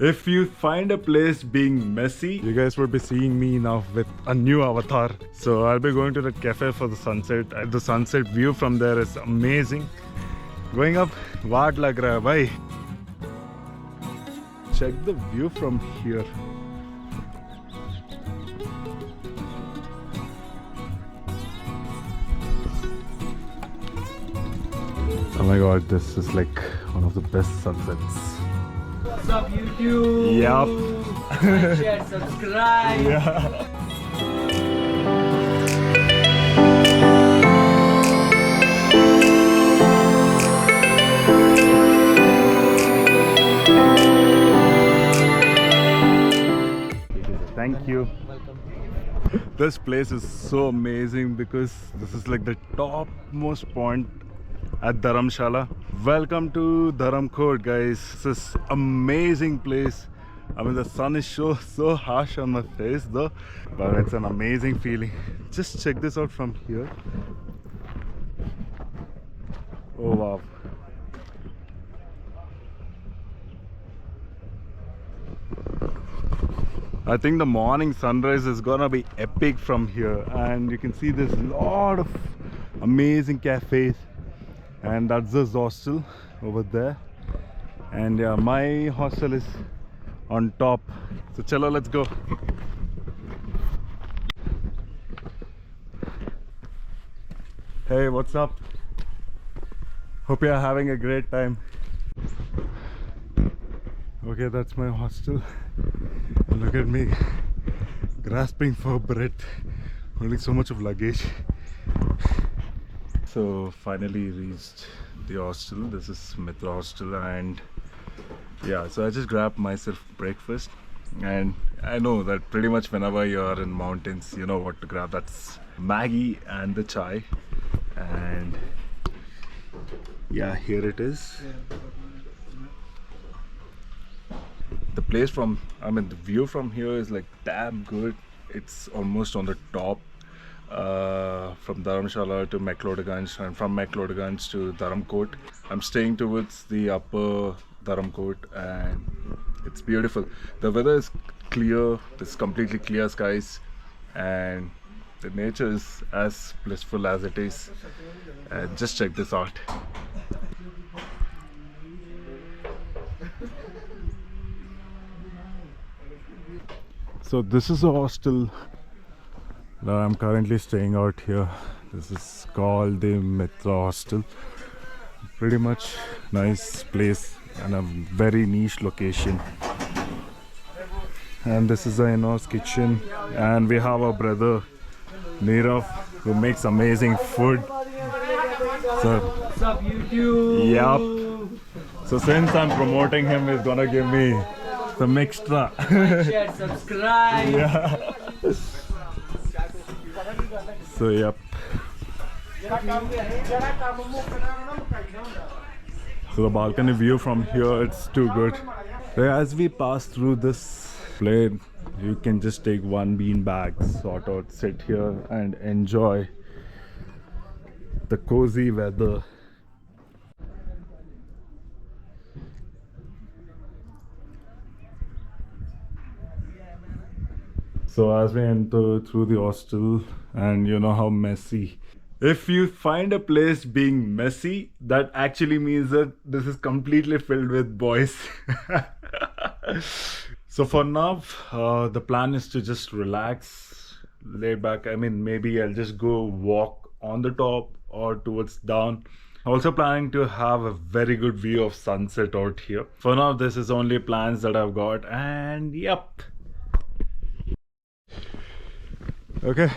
If you find a place being messy, you guys will be seeing me now with a new avatar. So I'll be going to the cafe for the sunset. The sunset view from there is amazing. Going up, what lag raha hai bhai? Check the view from here. Oh my god, this is like one of the best sunsets. What's up, YouTube? Yup. Like, share, subscribe. Yeah. Thank you. Welcome. This place is so amazing because this is like the topmost point at Dharamshala. Welcome to Dharamkot, guys. This is amazing place. I mean, the sun is so harsh on my face though, but it's an amazing feeling. Just check this out from here. Oh wow. I think the morning sunrise is gonna be epic from here, and you can see there's a lot of amazing cafes, and that's the hostel over there. And yeah, my hostel is on top. So chalo, let's go. Hey, what's up? Hope you're having a great time. Okay, that's my hostel. Look at me grasping for breath, holding so much of luggage. So finally reached the hostel. This is Mitra hostel, and yeah, so I just grabbed myself breakfast. And I know that pretty much whenever you're in mountains, you know what to grab. That's Maggie and the chai. And yeah, here it is. The place from, I mean, the view from here is like damn good. It's almost on the top, from Dharamshala to McLeodganj, and from McLeodganj to Dharamkot. I'm staying towards the upper Dharamkot, and it's beautiful. The weather is clear, there's completely clear skies, and the nature is as blissful as it is. Just check this out. So this is a hostel that I'm currently staying out here. This is called the Mitra hostel. Pretty much nice place and a very niche location. And this is the in-house kitchen, and we have our brother Nirav who makes amazing food. So What's up, YouTube? yep. So since I'm promoting him, he's gonna give me some extra. Like, share, subscribe. Yeah. So yep. So the balcony view from here, it's too good. As we pass through this place, you can just take one bean bag, sort out, sit here and enjoy the cozy weather. So as we enter through the hostel, and you know how messy. If you find a place being messy, that actually means that this is completely filled with boys. So for now, the plan is to just relax, lay back. I mean, maybe I'll just go walk on the top or towards down. Also planning to have a very good view of sunset out here. For now, this is only plans that I've got, and yep. Okay,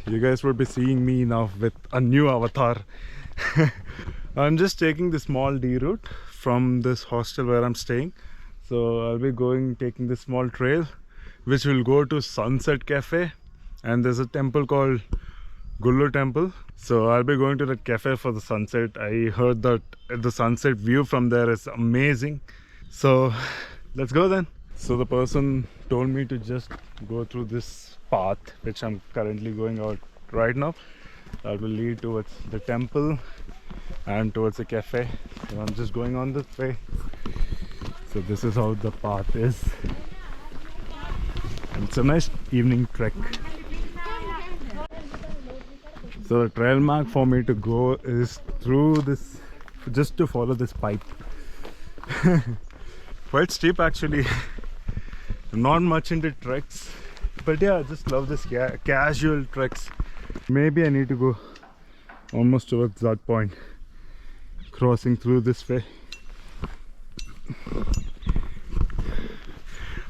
you guys will be seeing me now with a new avatar. I'm just taking the small D route from this hostel where I'm staying. So I'll be taking this small trail which will go to Sunset Cafe, and there's a temple called Gullu Temple. So I'll be going to that cafe for the sunset. I heard that the sunset view from there is amazing. So let's go then. So the person told me to just go through this path which I'm currently going out right now. That will lead towards the temple and towards the cafe. So I'm just going on this way. So this is how the path is. And it's a nice evening trek. So the trail mark for me to go is through this, just to follow this pipe. Quite steep actually. Not much into treks, but yeah, I just love this casual treks. Maybe I need to go almost towards that point, crossing through this way.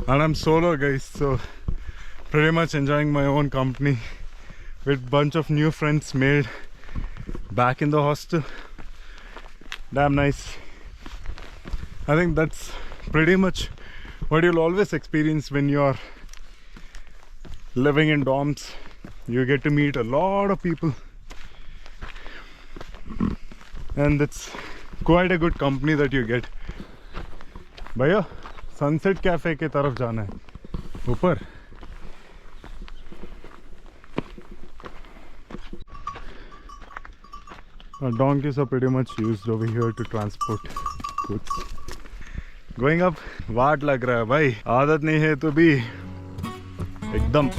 And I'm solo, guys, so pretty much enjoying my own company with bunch of new friends made back in the hostel. Damn nice. I think that's pretty much what you'll always experience when you're living in dorms. You get to meet a lot of people, and it's quite a good company that you get. भैया sunset cafe के तरफ जाना है ऊपर. Donkeys are pretty much used over here to transport goods. Going up, वाट लग रहा है भाई, आदत नहीं है तो भी एकदम.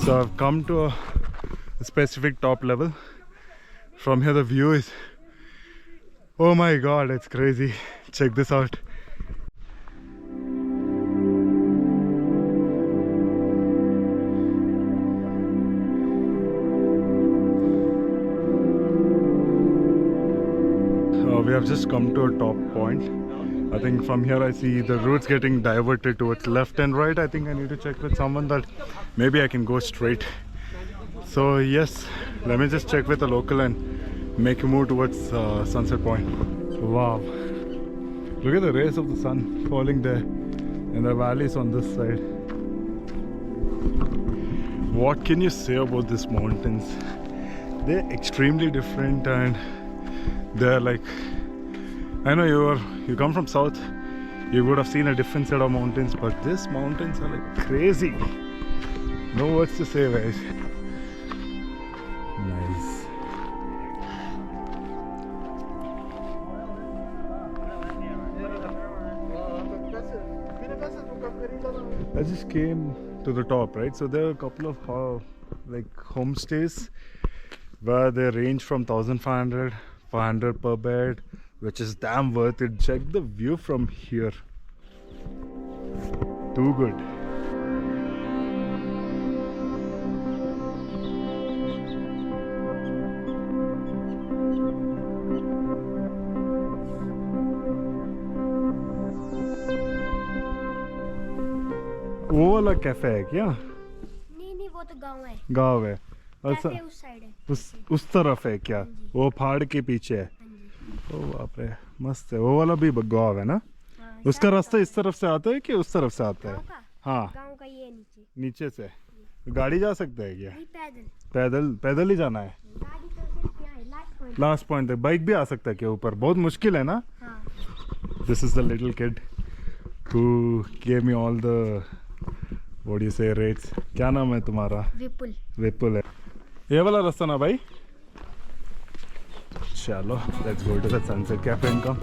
So I've come to a specific top level. From here the view is, oh my god, it's crazy. Check this out. We have just come to a top point. I think from here I see the routes getting diverted towards left and right. I think I need to check with someone that maybe I can go straight. So yes, let me just check with a local and make a move towards Sunset Point. Wow, look at the rays of the sun falling there, and the valleys on this side. What can you say about these mountains? They're extremely different, and they're like, I know you come from south, you would have seen a different set of mountains, but these mountains are like crazy. No words to say, guys. Nice. I just came to the top, right? So there are a couple of like homestays where they range from 1,500, 500 per bed, which is damn worth it. Check the view from here. Too good. वो वाला cafe है क्या? नहीं वो तो गांव है. गांव है. कैफे उस साइड है. उस तरफ है क्या? वो पहाड़ के पीछे है. ओ बाप रे, मस्त है. वो वाला भी गांव है ना? उसका रास्ता इस तरफ से आता है कि उस तरफ से आता है? हाँ, गांव का ये नीचे से. गाड़ी जा सकता है क्या? पैदल पैदल ही जाना है. गाड़ी तो सिर्फ यहाँ है, लास्ट पॉइंट तक. बाइक भी आ सकता है क्या ऊपर? बहुत मुश्किल है ना? This is the little kid who gave me all the, what do you say, rates. क्या नाम है तुम्हारा? विपुल है. ये वाला रास्ता ना भाई? चलो, let's go to the sunset cafe and come.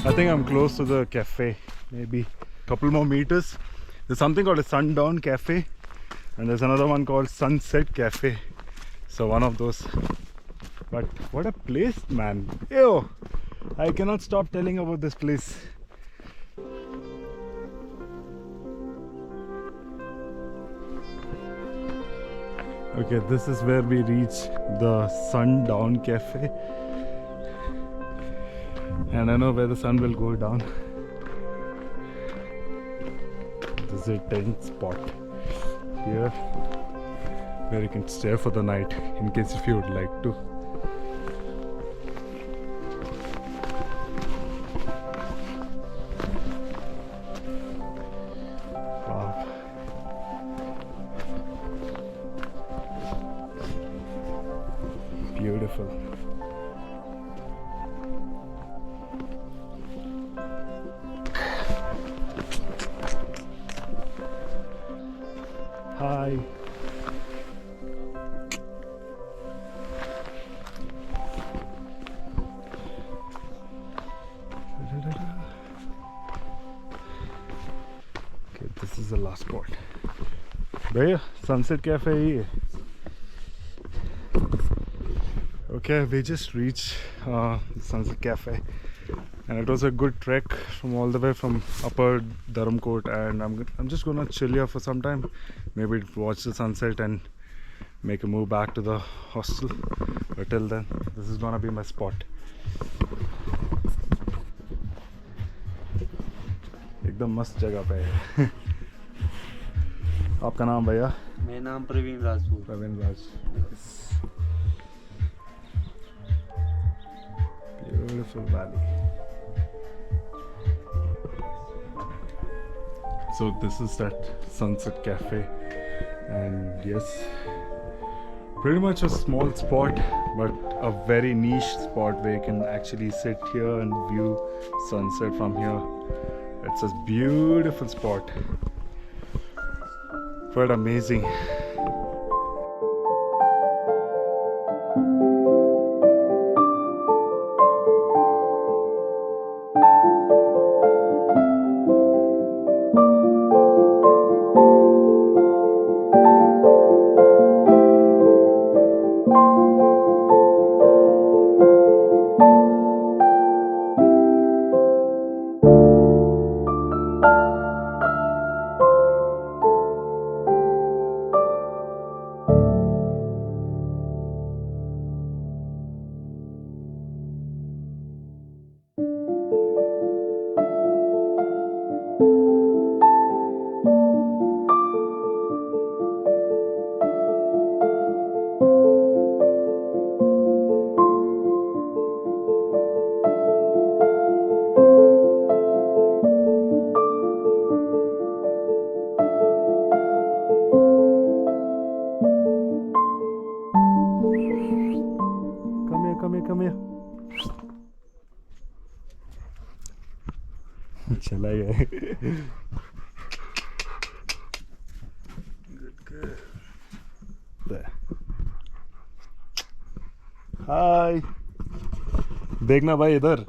I think I'm close to the cafe, maybe a couple more meters. There's something called a sundown cafe, and there's another one called sunset cafe. So one of those. But what a place, man. Ew, I cannot stop telling about this place. Okay, this is where we reach the sundown cafe. And I know where the sun will go down. This is a tent spot here where you can stay for the night in case if you would like to. Wow. Beautiful. Hi. Okay, this is the last spot. Bhaiya, Sunset Cafe hi hai. Okay, we just reached Sunset Cafe, and it was a good trek from all the way from upper Dharamkot, and I'm just gonna chill here for some time, maybe watch the sunset and make a move back to the hostel. But till then, this is gonna be my spot. एकदम मस्त जगह पे है. आपका नाम भैया? मेरा नाम प्रवीण राजपूत. प्रवीण राज. Beautiful valley. So this is that Sunset Cafe, and yes, pretty much a small spot, but a very niche spot where you can actually sit here and view sunset from here. It's a beautiful spot. Quite amazing. Come here. चला गया. Good. There. Hi. देखना भाई इधर.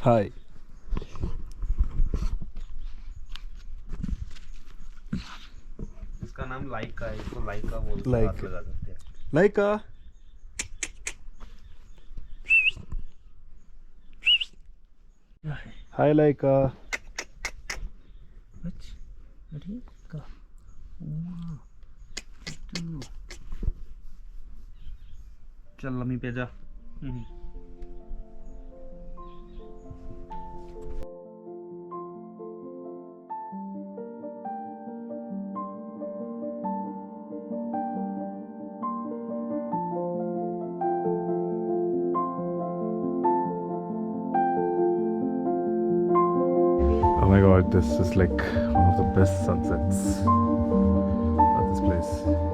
Hi. इसका नाम लाइका है. इसको लाइका बोलते हैं. Laika. लगा सकते हैं. Laika. Hi Laika. चल लम्मी पे जा. Oh my god, this is like one of the best sunsets at this place.